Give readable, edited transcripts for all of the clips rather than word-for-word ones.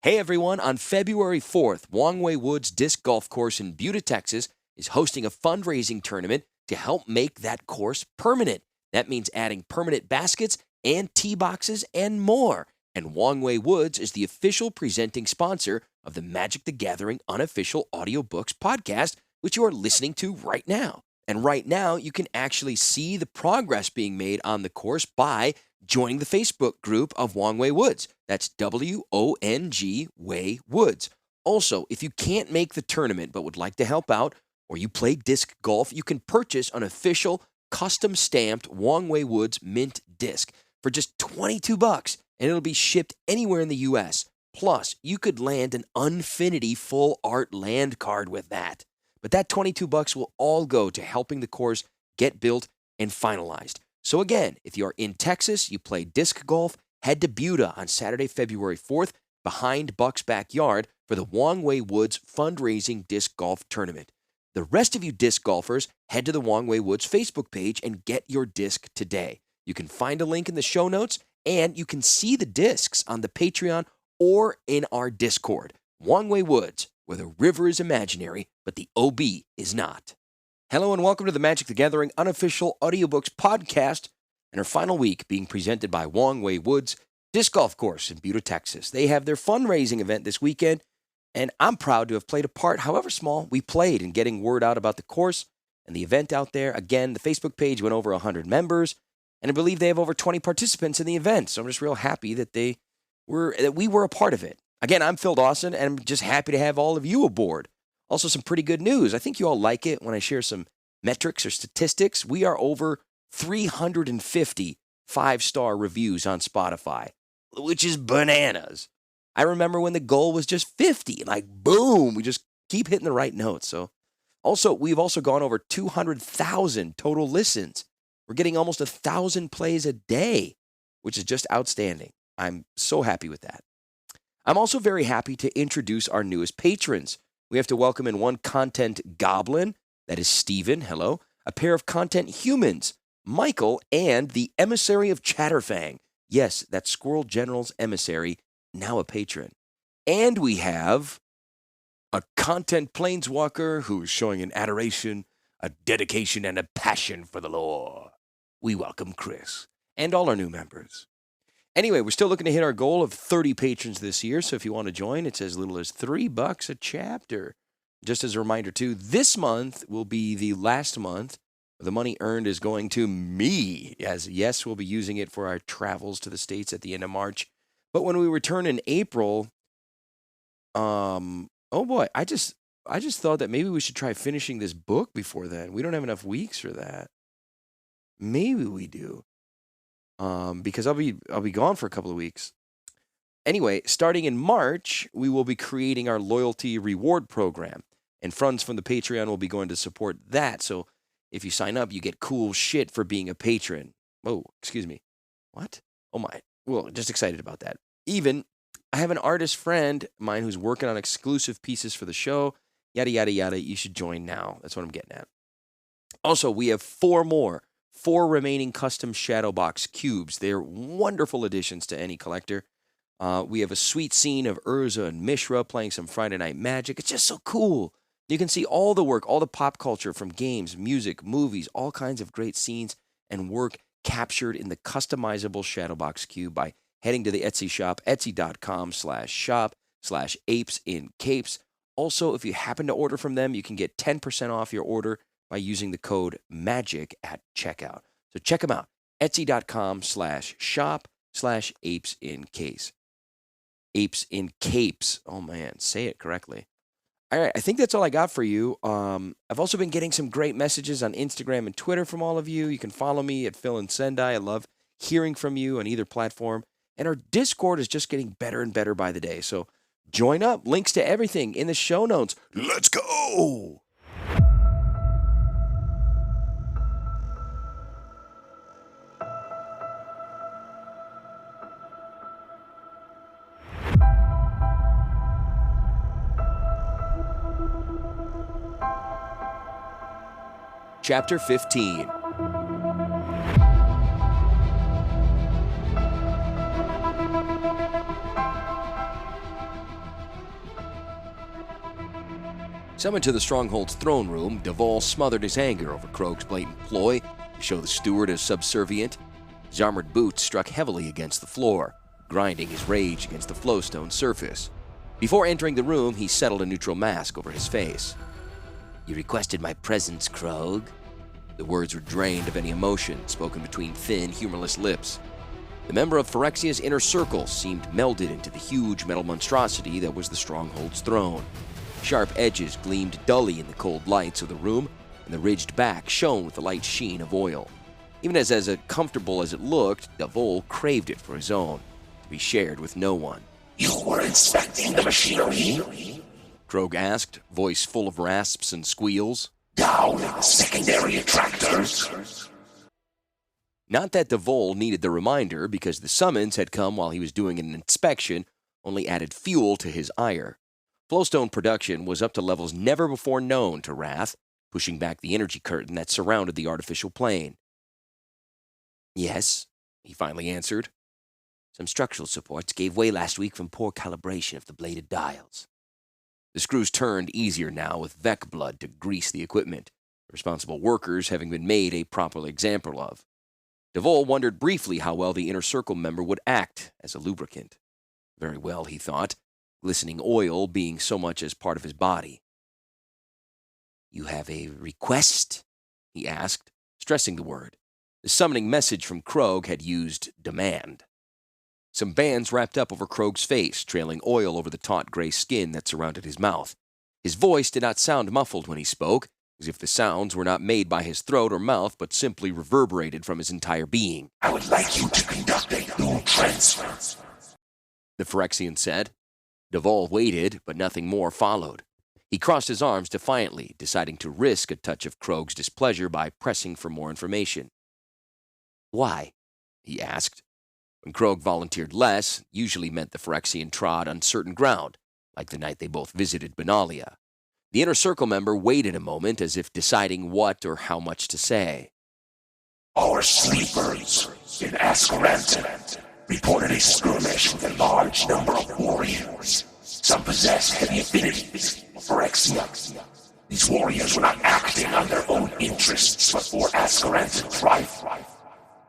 Hey everyone, on February 4th, Wong Woods Disc Golf Course in Buda, Texas is hosting a fundraising tournament to help make that course permanent. That means adding permanent baskets and tee boxes and more. And Wong Woods is the official presenting sponsor of the Magic the Gathering unofficial audiobooks podcast, which you are listening to right now. And right now, you can actually see the progress being made on the course by joining the Facebook group of Wong Woods. That's W-O-N-G Way Woods. Also, if you can't make the tournament but would like to help out, or you play disc golf, you can purchase an official custom-stamped Wong Woods mint disc for just $22, and it'll be shipped anywhere in the U.S. Plus, you could land an Unfinity full art land card with that. But that $22 will all go to helping the course get built and finalized. So again, if you're in Texas, you play disc golf, head to Buda on Saturday, February 4th, behind Buck's backyard for the Wong Woods fundraising disc golf tournament. The rest of you disc golfers, head to the Wong Woods Facebook page and get your disc today. You can find a link in the show notes, and you can see the discs on the Patreon or in our Discord. Wong Woods, where the river is imaginary, but the OB is not. Hello and welcome to the Magic the Gathering unofficial audiobooks podcast, and our final week being presented by Wong Woods Disc Golf Course in Buda, Texas. They have their fundraising event this weekend, and I'm proud to have played a part, however small, we played in getting word out about the course and the event out there. Again, the Facebook page went over 100 members, and I believe they have over 20 participants in the event, so I'm just real happy that we were a part of it. Again, I'm Phil Dawson, and I'm just happy to have all of you aboard. Also, some pretty good news. I think you all like it when I share some metrics or statistics. We are over 350 five-star reviews on Spotify, which is bananas. I remember when the goal was just 50. Like, boom, we just keep hitting the right notes. So, we've also gone over 200,000 total listens. We're getting almost 1,000 plays a day, which is just outstanding. I'm so happy with that. I'm also very happy to introduce our newest patrons. We have to welcome in one content goblin, that is Steven, hello, a pair of content humans, Michael, and the emissary of Chatterfang. Yes, that Squirrel General's emissary, now a patron. And we have a content planeswalker who's showing an adoration, a dedication, and a passion for the lore. We welcome Chris and all our new members. Anyway, we're still looking to hit our goal of 30 patrons this year, so if you want to join, it's as little as $3 a chapter. Just as a reminder, too, this month will be the last month. The money earned is going to me, as yes, we'll be using it for our travels to the States at the end of March. But when we return in April, oh boy, I just thought that maybe we should try finishing this book before then. We don't have enough weeks for that. Maybe we do. Because I'll be gone for a couple of weeks. Anyway, starting in March, we will be creating our loyalty reward program, and funds from the Patreon will be going to support that. So if you sign up, you get cool shit for being a patron. Oh, excuse me. What? Oh my. Well, just excited about that. Even, I have an artist friend of mine who's working on exclusive pieces for the show. Yada, yada, yada. You should join now. That's what I'm getting at. Also, we have four remaining custom Shadowbox cubes. They're wonderful additions to any collector. We have a sweet scene of Urza and Mishra playing some Friday Night Magic. It's just so cool. You can see all the work, all the pop culture from games, music, movies, all kinds of great scenes and work captured in the customizable Shadowbox cube by heading to the Etsy shop, etsy.com/shop/apesincapes. Also, if you happen to order from them, you can get 10% off your order by using the code MAGIC at checkout. So check them out, etsy.com/shop/apesincapes. Apes in capes. Oh man, say it correctly. All right, I think that's all I got for you. I've also been getting some great messages on Instagram and Twitter from all of you. You can follow me at Phil and Sendai. I love hearing from you on either platform. And our Discord is just getting better and better by the day. So join up. Links to everything in the show notes. Let's go! Chapter 15. Summoned to the Stronghold's throne room, Duvall smothered his anger over Krog's blatant ploy to show the steward as subservient. His armored boots struck heavily against the floor, grinding his rage against the flowstone surface. Before entering the room, he settled a neutral mask over his face. "You requested my presence, Krog." The words were drained of any emotion, spoken between thin, humorless lips. The member of Phyrexia's inner circle seemed melded into the huge metal monstrosity that was the Stronghold's throne. Sharp edges gleamed dully in the cold lights of the room, and the ridged back shone with the light sheen of oil. Even as comfortable as it looked, Duvall craved it for his own, to be shared with no one. "You were inspecting the machinery?" Krog asked, voice full of rasps and squeals. "Down in the secondary attractors?" Not that Duvall needed the reminder, because the summons had come while he was doing an inspection, only added fuel to his ire. Flowstone production was up to levels never before known to Wrath, pushing back the energy curtain that surrounded the artificial plane. "Yes," he finally answered. "Some structural supports gave way last week from poor calibration of the bladed dials." The screws turned easier now with Vec blood to grease the equipment, responsible workers having been made a proper example of. Duvall wondered briefly how well the Inner Circle member would act as a lubricant. Very well, he thought, glistening oil being so much as part of his body. "You have a request?" he asked, stressing the word. The summoning message from Krog had used demand. Some bands wrapped up over Krog's face, trailing oil over the taut gray skin that surrounded his mouth. His voice did not sound muffled when he spoke, as if the sounds were not made by his throat or mouth, but simply reverberated from his entire being. "I would like you to conduct a new transfer," the Phyrexian said. Duvall waited, but nothing more followed. He crossed his arms defiantly, deciding to risk a touch of Krog's displeasure by pressing for more information. "Why?" he asked. When Krog volunteered less, usually meant the Phyrexian trod uncertain ground, like the night they both visited Benalia. The Inner Circle member waited a moment as if deciding what or how much to say. "Our sleepers in Ascaranton reported a skirmish with a large number of warriors. Some possess heavy affinities for Phyrexia. These warriors were not acting on their own interests, but for Ascaranton's right.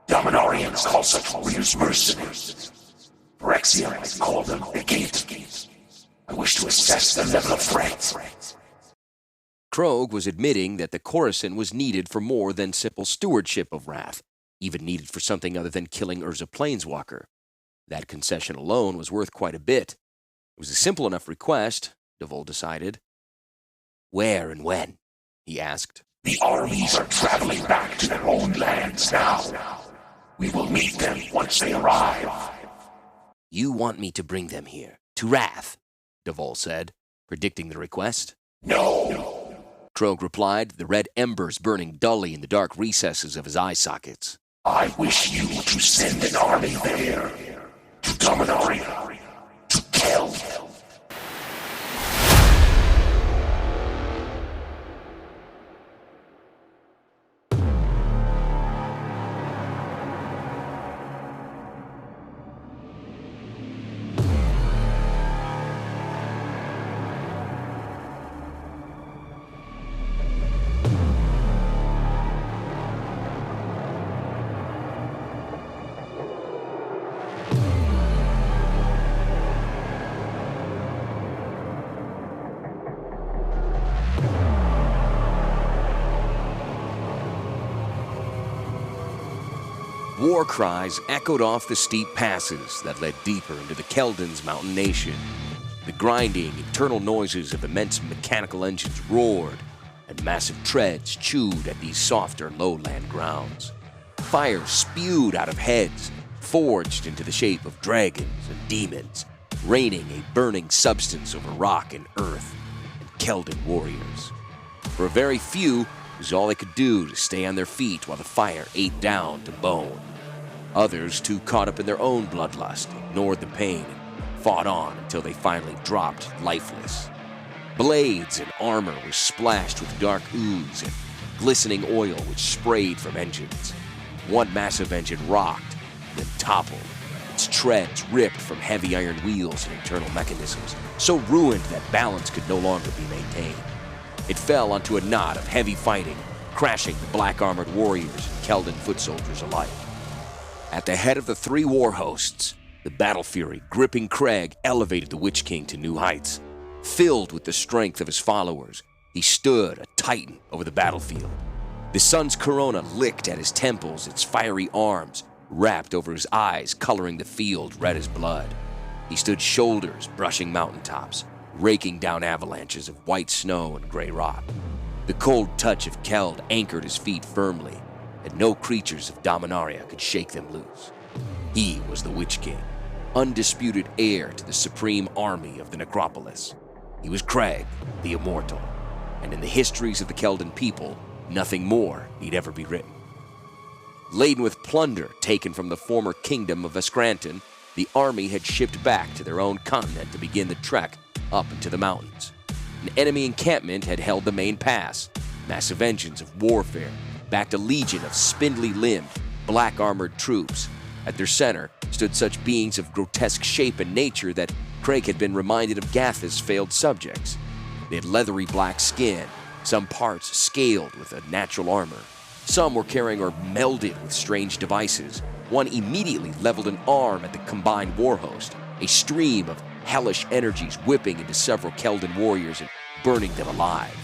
Dominarians call such warriors mercenaries. Phyrexians call them the gate. I wish to assess the level of threat." Krog was admitting that the Coruscant was needed for more than simple stewardship of Wrath, even needed for something other than killing Urza Planeswalker. That concession alone was worth quite a bit. It was a simple enough request, Duvall decided. "Where and when?" he asked. "The armies are traveling back to their own lands now. We will meet them once they arrive." "You want me to bring them here, to Wrath?" Duvall said, predicting the request. "No," Krog replied, the red embers burning dully in the dark recesses of his eye sockets. "I wish you to send an army there, to Dominaria, to kill." War cries echoed off the steep passes that led deeper into the Keldon's mountain nation. The grinding, eternal noises of immense mechanical engines roared, and massive treads chewed at these softer lowland grounds. Fire spewed out of heads, forged into the shape of dragons and demons, raining a burning substance over rock and earth and Keldon warriors. For a very few, it was all they could do to stay on their feet while the fire ate down to bone. Others, too caught up in their own bloodlust, ignored the pain and fought on until they finally dropped lifeless. Blades and armor were splashed with dark ooze and glistening oil which sprayed from engines. One massive engine rocked, then toppled, its treads ripped from heavy iron wheels and internal mechanisms, so ruined that balance could no longer be maintained. It fell onto a knot of heavy fighting, crashing the black-armored warriors and Keldon foot soldiers alike. At the head of the three war hosts, the battle fury gripping Craig elevated the Witch King to new heights. Filled with the strength of his followers, he stood a titan over the battlefield. The sun's corona licked at his temples, its fiery arms wrapped over his eyes, coloring the field red as blood. He stood shoulders brushing mountaintops, raking down avalanches of white snow and gray rock. The cold touch of Keld anchored his feet firmly, and no creatures of Dominaria could shake them loose. He was the Witch King, undisputed heir to the supreme army of the Necropolis. He was Craig, the Immortal, and in the histories of the Keldon people, nothing more need ever be written. Laden with plunder taken from the former kingdom of Escranton, the army had shipped back to their own continent to begin the trek up into the mountains. An enemy encampment had held the main pass. Massive engines of warfare backed a legion of spindly-limbed, black-armored troops. At their center stood such beings of grotesque shape and nature that Craig had been reminded of Gatha's failed subjects. They had leathery black skin, some parts scaled with a natural armor. Some were carrying or melded with strange devices. One immediately leveled an arm at the combined war host, a stream of hellish energies whipping into several Keldon warriors and burning them alive.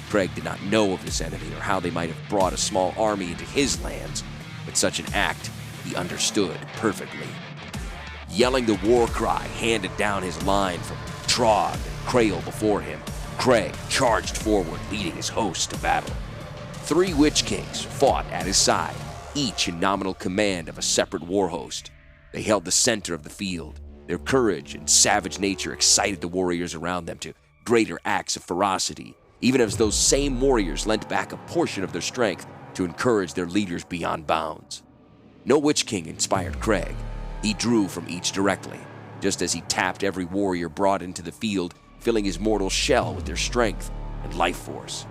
Craig did not know of this enemy or how they might have brought a small army into his lands, but such an act he understood perfectly. Yelling the war cry handed down his line from Trog and Krail before him, Craig charged forward, leading his host to battle. 3 Witch Kings fought at his side, each in nominal command of a separate war host. They held the center of the field. Their courage and savage nature excited the warriors around them to greater acts of ferocity, even as those same warriors lent back a portion of their strength to encourage their leaders beyond bounds. No Witch King inspired Craig. He drew from each directly, just as he tapped every warrior brought into the field, filling his mortal shell with their strength and life force.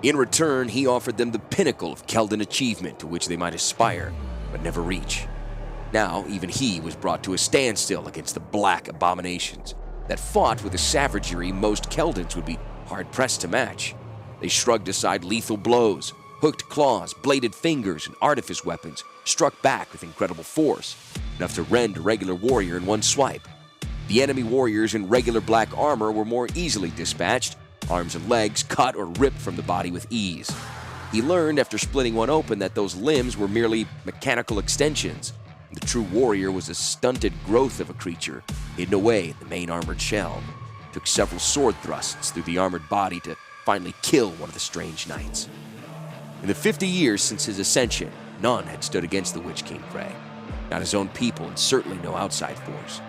In return, he offered them the pinnacle of Keldon achievement to which they might aspire, but never reach. Now, even he was brought to a standstill against the black abominations that fought with a savagery most Keldons would be hard-pressed to match. They shrugged aside lethal blows, hooked claws, bladed fingers, and artifice weapons, struck back with incredible force, enough to rend a regular warrior in one swipe. The enemy warriors in regular black armor were more easily dispatched, arms and legs cut or ripped from the body with ease. He learned after splitting one open that those limbs were merely mechanical extensions. The true warrior was a stunted growth of a creature, hidden away in the main armored shell. It took several sword thrusts through the armored body to finally kill one of the strange knights. In the 50 years since his ascension, none had stood against the Witch King Craig. Not his own people, and certainly no outside force.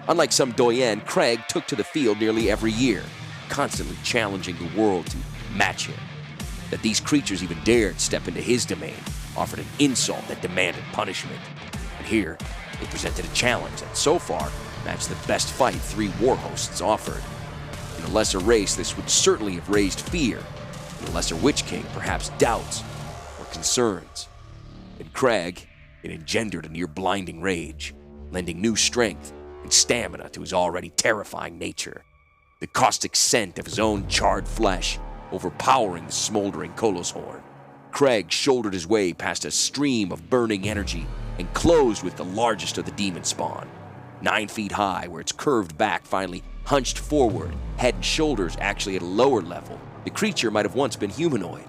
Unlike some Doyen, Craig took to the field nearly every year, constantly challenging the world to match him. That these creatures even dared step into his domain offered an insult that demanded punishment. And here, they presented a challenge that so far matched the best fight 3 war hosts offered. In a lesser race, this would certainly have raised fear. In a lesser Witch King, perhaps doubts or concerns. In Craig, it engendered a near-blinding rage, lending new strength and stamina to his already terrifying nature. The caustic scent of his own charred flesh overpowering the smoldering Kolos horn. Craig shouldered his way past a stream of burning energy and closed with the largest of the demon spawn. 9 feet high, where its curved back finally hunched forward, head and shoulders actually at a lower level. The creature might have once been humanoid.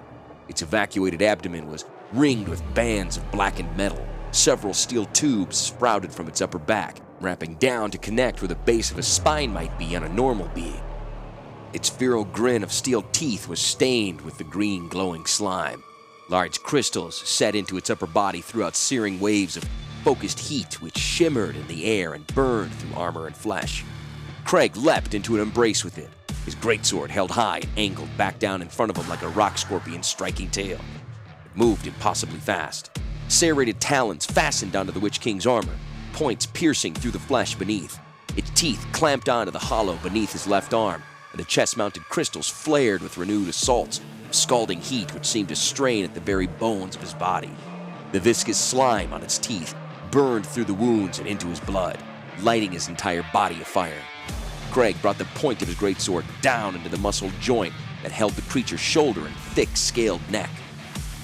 Its evacuated abdomen was ringed with bands of blackened metal. Several steel tubes sprouted from its upper back, wrapping down to connect where the base of a spine might be on a normal being. Its feral grin of steel teeth was stained with the green glowing slime. Large crystals set into its upper body threw out searing waves of focused heat which shimmered in the air and burned through armor and flesh. Craig leapt into an embrace with it, his greatsword held high and angled back down in front of him like a rock scorpion striking tail. It moved impossibly fast. Serrated talons fastened onto the Witch King's armor, points piercing through the flesh beneath. Its teeth clamped onto the hollow beneath his left arm, and the chest-mounted crystals flared with renewed assaults, scalding heat which seemed to strain at the very bones of his body. The viscous slime on its teeth burned through the wounds and into his blood, lighting his entire body afire. Craig brought the point of his greatsword down into the muscled joint that held the creature's shoulder and thick, scaled neck.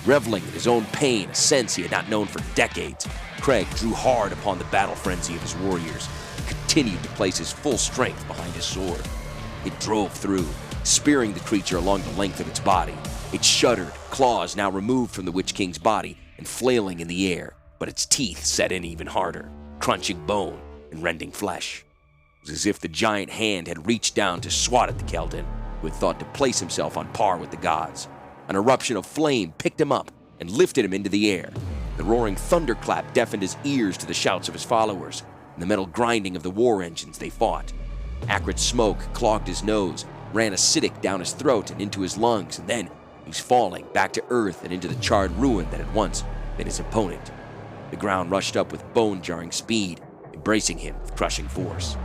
Reveling in his own pain, a sense he had not known for decades, Craig drew hard upon the battle frenzy of his warriors and continued to place his full strength behind his sword. It drove through, spearing the creature along the length of its body. It shuddered, claws now removed from the Witch King's body and flailing in the air, but its teeth set in even harder, crunching bone and rending flesh. It was as if the giant hand had reached down to swat at the Keldon, who had thought to place himself on par with the gods. An eruption of flame picked him up and lifted him into the air. The roaring thunderclap deafened his ears to the shouts of his followers and the metal grinding of the war engines they fought. Acrid smoke clogged his nose, ran acidic down his throat and into his lungs, and then he was falling back to earth and into the charred ruin that had once been his opponent. The ground rushed up with bone-jarring speed, embracing him with crushing force.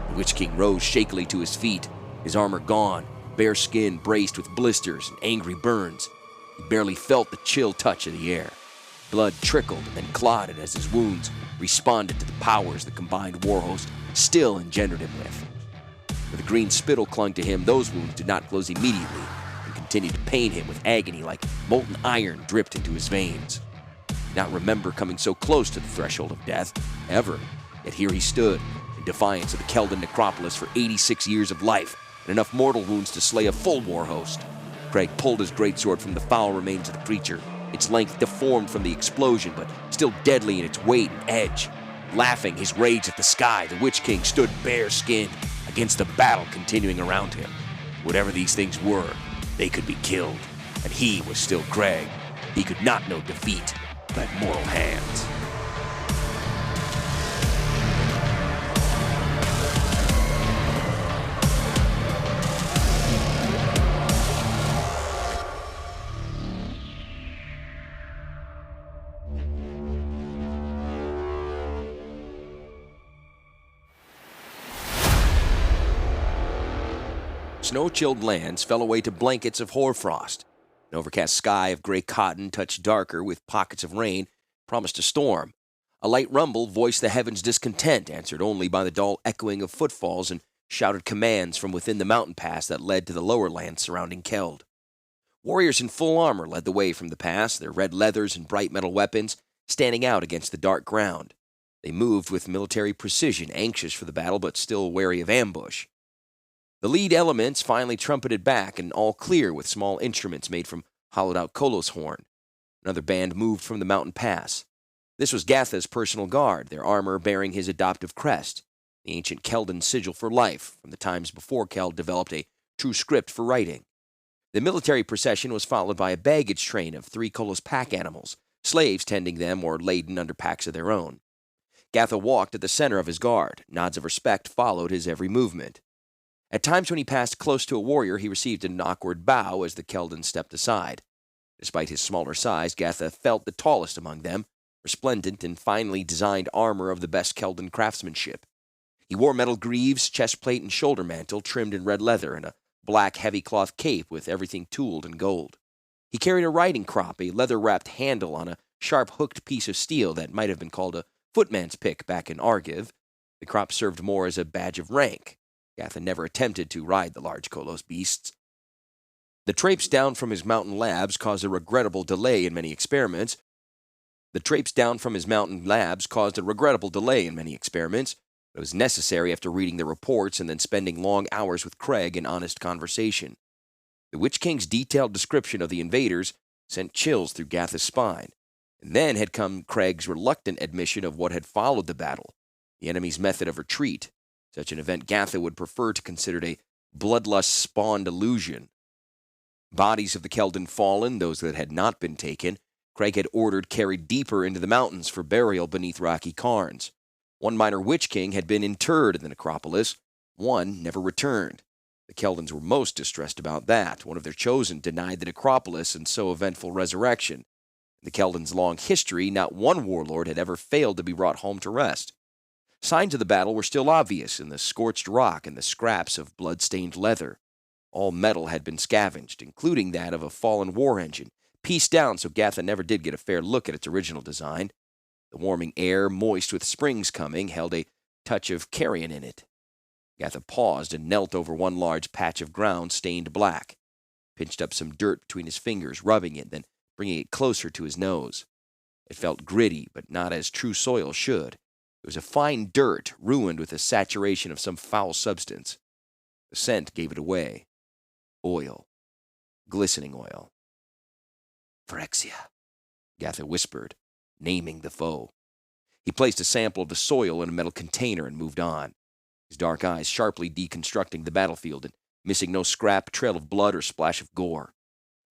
The Witch King rose shakily to his feet, his armor gone, bare skin braced with blisters and angry burns. He barely felt the chill touch of the air. Blood trickled and then clotted as his wounds responded to the powers the combined warhost still engendered him with. Where the green spittle clung to him, those wounds did not close immediately and continued to pain him with agony like molten iron dripped into his veins. He did not remember coming so close to the threshold of death, ever. Yet here he stood, in defiance of the Keldon necropolis for 86 years of life and enough mortal wounds to slay a full warhost. Craig pulled his greatsword from the foul remains of the creature, its length deformed from the explosion, but still deadly in its weight and edge. Laughing his rage at the sky, the Witch King stood bare-skinned against the battle continuing around him. Whatever these things were, they could be killed, and he was still Craig. He could not know defeat by mortal hands. Snow-chilled lands fell away to blankets of hoarfrost. An overcast sky of gray cotton touched darker with pockets of rain promised a storm. A light rumble voiced the heavens' discontent, answered only by the dull echoing of footfalls and shouted commands from within the mountain pass that led to the lower lands surrounding Keld. Warriors in full armor led the way from the pass, their red leathers and bright metal weapons standing out against the dark ground. They moved with military precision, anxious for the battle but still wary of ambush. The lead elements finally trumpeted back, and all clear with small instruments made from hollowed-out Kolos horn. Another band moved from the mountain pass. This was Gatha's personal guard, their armor bearing his adoptive crest, the ancient Keldon sigil for life, from the times before Keld developed a true script for writing. The military procession was followed by a baggage train of 3 Kolos pack animals, slaves tending them or laden under packs of their own. Gatha walked at the center of his guard. Nods of respect followed his every movement. At times when he passed close to a warrior, he received an awkward bow as the Keldon stepped aside. Despite his smaller size, Gatha felt the tallest among them, resplendent in finely designed armor of the best Keldon craftsmanship. He wore metal greaves, chestplate, and shoulder mantle trimmed in red leather, and a black heavy cloth cape with everything tooled in gold. He carried a riding crop, a leather-wrapped handle on a sharp hooked piece of steel that might have been called a footman's pick back in Argiv. The crop served more as a badge of rank. Gatha never attempted to ride the large Kolos beasts. The traipse down from his mountain labs caused a regrettable delay in many experiments. It was necessary after reading the reports and then spending long hours with Craig in honest conversation. The Witch King's detailed description of the invaders sent chills through Gatha's spine. And then had come Craig's reluctant admission of what had followed the battle, the enemy's method of retreat. Such an event Gatha would prefer to consider a bloodlust-spawned illusion. Bodies of the Keldon fallen, those that had not been taken, Craig had ordered carried deeper into the mountains for burial beneath rocky cairns. One minor Witch King had been interred in the necropolis. One never returned. The Keldons were most distressed about that. One of their chosen denied the necropolis and so eventful resurrection. In the Keldons' long history, not one warlord had ever failed to be brought home to rest. Signs of the battle were still obvious in the scorched rock and the scraps of blood-stained leather. All metal had been scavenged, including that of a fallen war engine, pieced down so Gatha never did get a fair look at its original design. The warming air, moist with springs coming, held a touch of carrion in it. Gatha paused and knelt over one large patch of ground stained black. pinched up some dirt between his fingers, rubbing it, then bringing it closer to his nose. It felt gritty, but not as true soil should. It was a fine dirt, ruined with a saturation of some foul substance. The scent gave it away. Oil. Glistening oil. Phyrexia, Gatha whispered, naming the foe. He placed a sample of the soil in a metal container and moved on, his dark eyes sharply deconstructing the battlefield and missing no scrap, trail of blood, or splash of gore.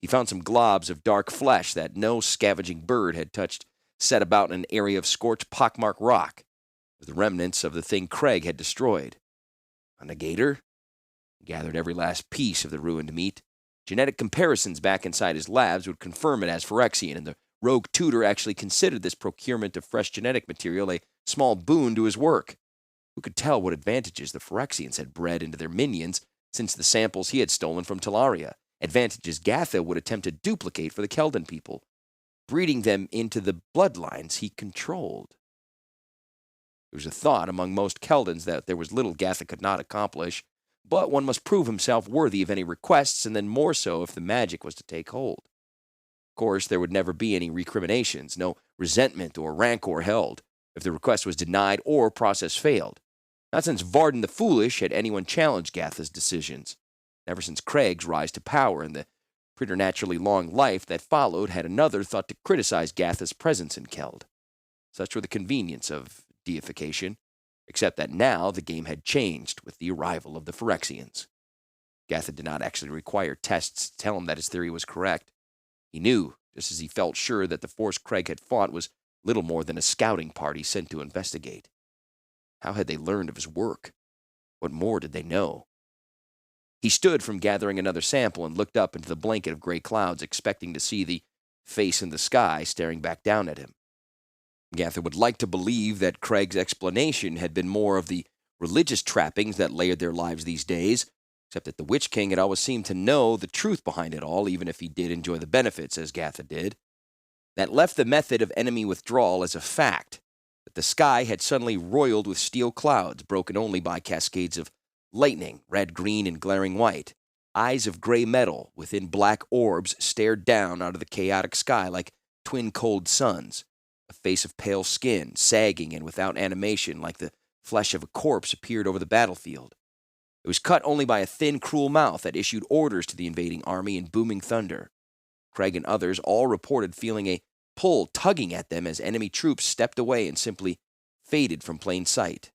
He found some globs of dark flesh that no scavenging bird had touched, set about in an area of scorched pockmarked rock, the remnants of the thing Craig had destroyed. A negator? He gathered every last piece of the ruined meat. Genetic comparisons back inside his labs would confirm it as Phyrexian, and the rogue tutor actually considered this procurement of fresh genetic material a small boon to his work. Who could tell what advantages the Phyrexians had bred into their minions since the samples he had stolen from Tolaria, advantages Gatha would attempt to duplicate for the Keldon people, breeding them into the bloodlines he controlled. There was a thought among most Keldons that there was little Gatha could not accomplish, but one must prove himself worthy of any requests, and then more so if the magic was to take hold. Of course, there would never be any recriminations, no resentment or rancor held, if the request was denied or process failed. Not since Varden the Foolish had anyone challenged Gatha's decisions. Never since Craig's rise to power and the preternaturally long life that followed had another thought to criticize Gatha's presence in Keld. Such were the convenience of deification, except that now the game had changed with the arrival of the Phyrexians. Gatha did not actually require tests to tell him that his theory was correct. He knew, just as he felt sure that the force Craig had fought was little more than a scouting party sent to investigate. How had they learned of his work? What more did they know? He stood from gathering another sample and looked up into the blanket of gray clouds, expecting to see the face in the sky staring back down at him. Gatha would like to believe that Craig's explanation had been more of the religious trappings that layered their lives these days, except that the Witch King had always seemed to know the truth behind it all, even if he did enjoy the benefits, as Gatha did. That left the method of enemy withdrawal as a fact, that the sky had suddenly roiled with steel clouds, broken only by cascades of lightning, red, green, and glaring white. Eyes of gray metal within black orbs stared down out of the chaotic sky like twin cold suns. A face of pale skin, sagging and without animation like the flesh of a corpse, appeared over the battlefield. It was cut only by a thin, cruel mouth that issued orders to the invading army in booming thunder. Craig and others all reported feeling a pull tugging at them as enemy troops stepped away and simply faded from plain sight.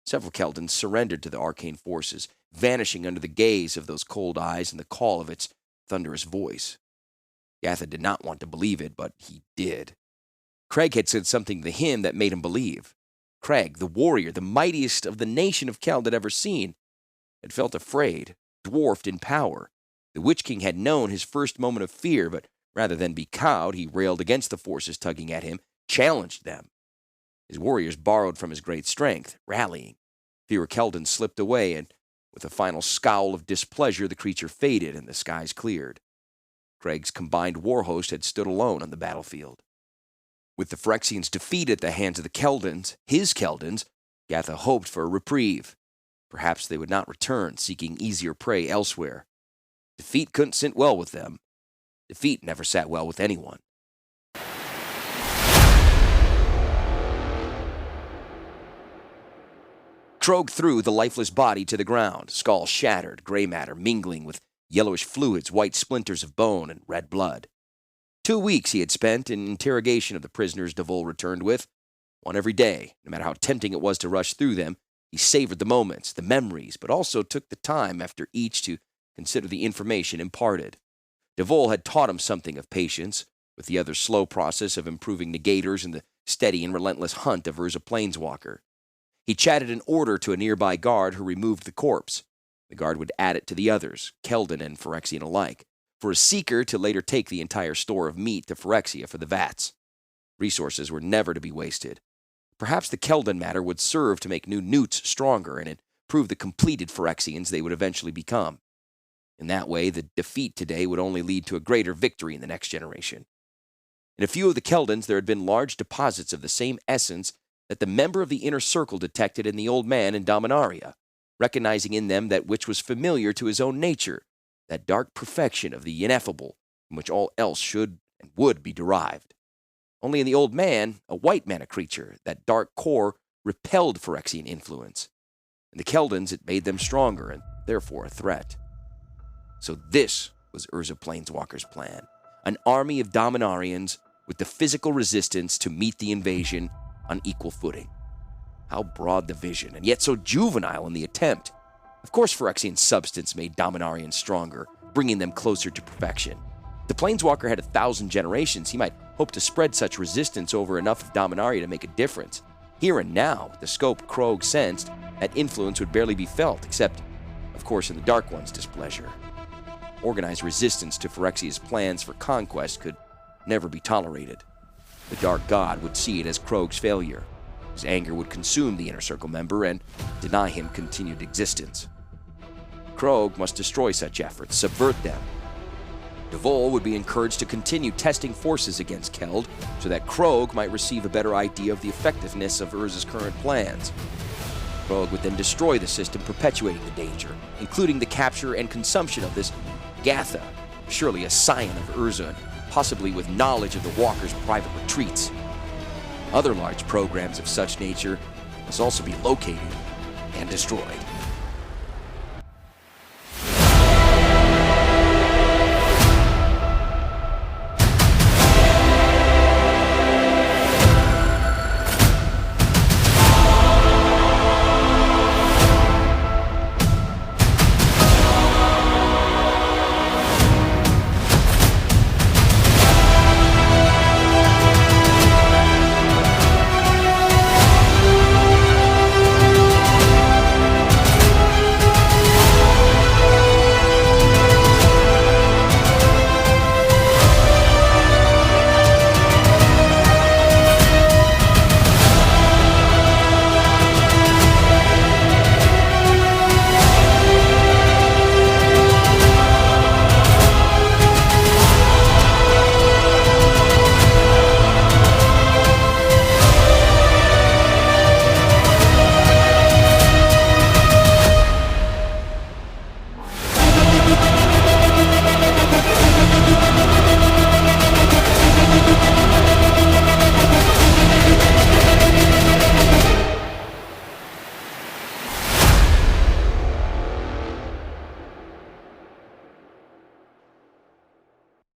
Several Keldons surrendered to the arcane forces, vanishing under the gaze of those cold eyes and the call of its thunderous voice. Gatha did not want to believe it, but he did. Craig had said something to him that made him believe. Craig, the warrior, the mightiest of the nation of Keld had ever seen, had felt afraid, dwarfed in power. The Witch King had known his first moment of fear, but rather than be cowed, he railed against the forces tugging at him, challenged them. His warriors borrowed from his great strength, rallying. Fewer Keldons slipped away, and with a final scowl of displeasure, the creature faded and the skies cleared. Craig's combined war host had stood alone on the battlefield. With the Phyrexians defeated at the hands of the Keldons, his Keldons, Gatha hoped for a reprieve. Perhaps they would not return, seeking easier prey elsewhere. Defeat couldn't sit well with them. Defeat never sat well with anyone. Krog threw the lifeless body to the ground, skull shattered, gray matter mingling with yellowish fluids, white splinters of bone, and red blood. 2 weeks he had spent in interrogation of the prisoners Devol returned with. One every day, no matter how tempting it was to rush through them. He savored the moments, the memories, but also took the time after each to consider the information imparted. Devol had taught him something of patience, with the other slow process of improving negators and the steady and relentless hunt of Urza Planeswalker. He chatted an order to a nearby guard who removed the corpse. The guard would add it to the others, Keldon and Phyrexian alike, for a seeker to later take the entire store of meat to Phyrexia for the vats. Resources were never to be wasted. Perhaps the Keldon matter would serve to make new newts stronger and improve the completed Phyrexians they would eventually become. In that way, the defeat today would only lead to a greater victory in the next generation. In a few of the Keldons, there had been large deposits of the same essence that the member of the Inner Circle detected in the old man in Dominaria, recognizing in them that which was familiar to his own nature, that dark perfection of the ineffable from which all else should and would be derived. Only in the Old Man, a white mana creature, that dark core repelled Phyrexian influence. In the Keldons, it made them stronger and therefore a threat. So this was Urza Planeswalker's plan. An army of Dominarians with the physical resistance to meet the invasion on equal footing. How broad the vision, and yet so juvenile in the attempt. Of course, Phyrexian substance made Dominarians stronger, bringing them closer to perfection. If the Planeswalker had 1,000 generations, he might hope to spread such resistance over enough of Dominaria to make a difference. Here and now, with the scope Krogh sensed, that influence would barely be felt, except, of course, in the Dark One's displeasure. Organized resistance to Phyrexia's plans for conquest could never be tolerated. The Dark God would see it as Krogh's failure. His anger would consume the Inner Circle member and deny him continued existence. Krogh must destroy such efforts, subvert them. Devol would be encouraged to continue testing forces against Keld so that Krogh might receive a better idea of the effectiveness of Urza's current plans. Krogh would then destroy the system perpetuating the danger, including the capture and consumption of this Gatha, surely a scion of Urza, and possibly with knowledge of the Walker's private retreats. Other large programs of such nature must also be located and destroyed.